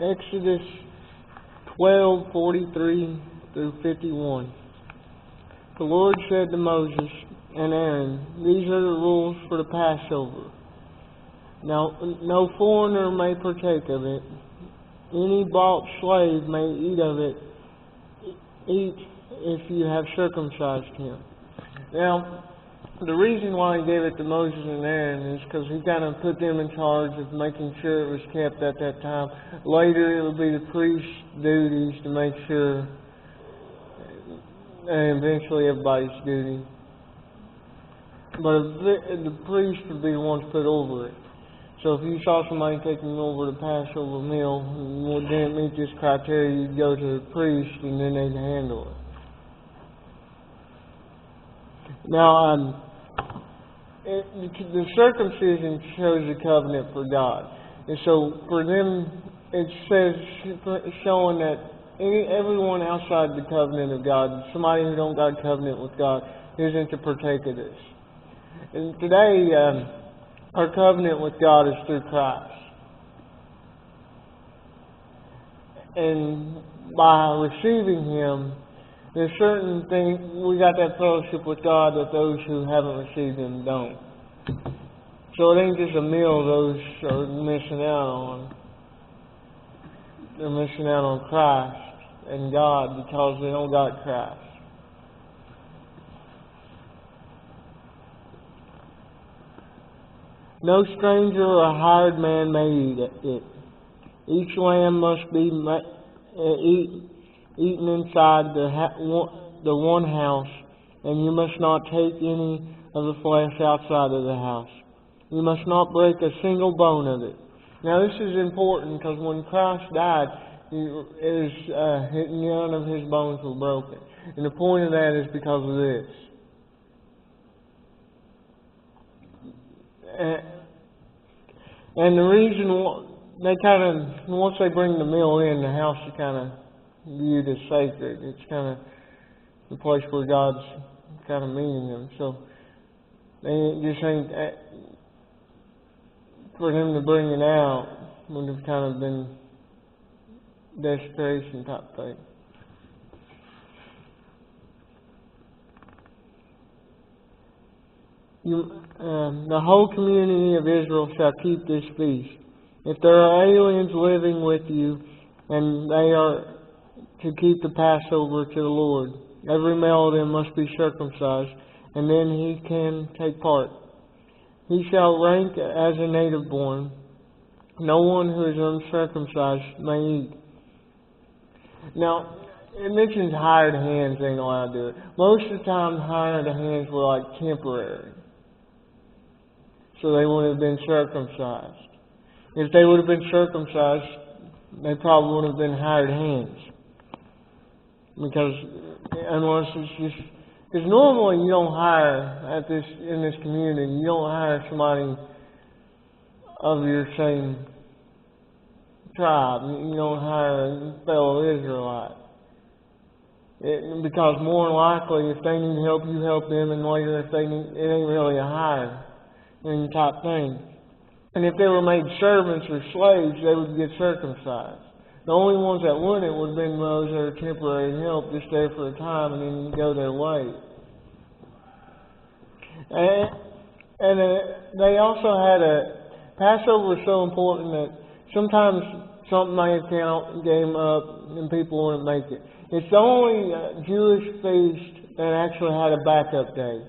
Exodus 12:43 through 51. The Lord said to Moses and Aaron, "These are the rules for the Passover. Now, no foreigner may partake of it. Any bought slave may eat of it. Eat if you have circumcised him." Now, the reason why he gave it to Moses and Aaron is because he kind of put them in charge of making sure it was kept at that time. Later, it would be the priest's duties to make sure, and eventually everybody's duty. But the priest would be the one to put over it. So if you saw somebody taking over the Passover meal and didn't meet this criteria, you'd go to the priest and then they'd handle it. Now, the circumcision shows the covenant for God. And so for them, it says, showing that everyone outside the covenant of God, somebody who don't got a covenant with God, isn't to partake of this. And today, our covenant with God is through Christ. And by receiving Him, there's certain things, we got that fellowship with God that those who haven't received Him don't. So it ain't just a meal those are missing out on. They're missing out on Christ and God because they don't got Christ. No stranger or a hired man may eat it. Each lamb must be eaten inside the one house, and you must not take any of the flesh outside of the house. You must not break a single bone of it. Now this is important because when Christ died, none of His bones were broken. And the point of that is because of this. And the reason they once they bring the meal in, the house is kind of viewed as sacred. It's kind of the place where God's kind of meeting them. So they just ain't, for them to bring it out would have kind of been desperation type thing. The whole community of Israel shall keep this feast. If there are aliens living with you, and they are to keep the Passover to the Lord, every male of them must be circumcised, and then he can take part. He shall rank as a native born. No one who is uncircumcised may eat. Now, it mentions hired hands ain't allowed to do it. Most of the time, hired hands were like temporary. So they would have been circumcised. If they would have been circumcised, they probably would have been hired hands. Because unless it's just, because normally you don't hire in this community, you don't hire somebody of your same tribe. You don't hire a fellow Israelite. Because more than likely, if they need help, you help them, and later if they need, it ain't really a hire type thing. And if they were made servants or slaves, they would get circumcised. The only ones that wouldn't would have been those that are temporary help, just there for a time, and then go their way. And they also had Passover was so important that sometimes something may have came up and people wouldn't make it. It's the only Jewish feast that actually had a backup day.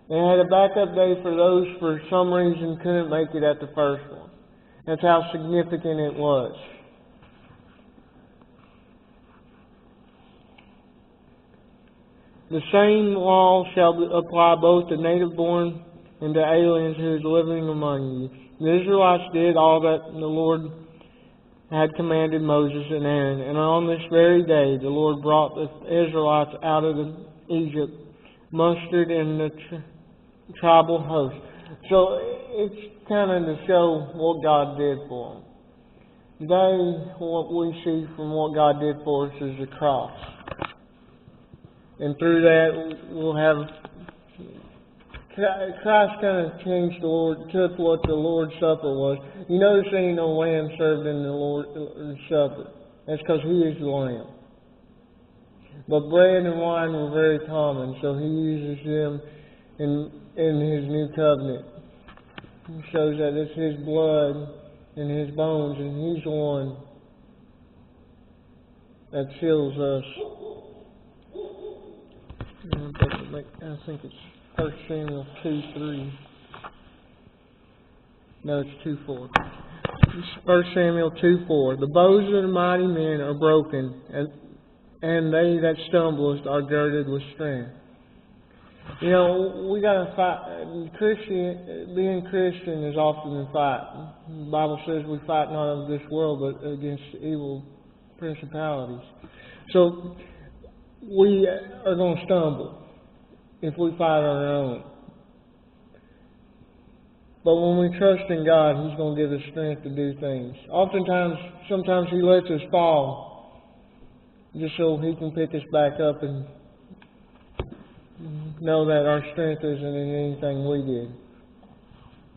They had a backup day for those for some reason couldn't make it at the first one. That's how significant it was. The same law shall apply both to native born and to aliens who is living among you. The Israelites did all that the Lord had commanded Moses and Aaron, and on this very day the Lord brought the Israelites out of Egypt, mustered in the tribal host. So it's kind of to show what God did for them. Today, what we see from what God did for us is the cross. And through that, we'll have Christ kind of changed took what the Lord's Supper was. You notice there ain't no lamb served in the Lord's Supper. That's because He is the Lamb. But bread and wine were very common, so He uses them in His new covenant. He shows that it's His blood and His bones, and He's the one that seals us. I think it's 1 Samuel 2:3. No, it's 2:4. 1 Samuel 2:4. The bows of the mighty men are broken, and they that stumble are girded with strength. You know, we gotta fight. Being Christian is often a fight. The Bible says we fight not of this world, but against evil principalities. So we are going to stumble if we fight on our own. But when we trust in God, He's going to give us strength to do things. Sometimes He lets us fall just so He can pick us back up and know that our strength isn't in anything we did.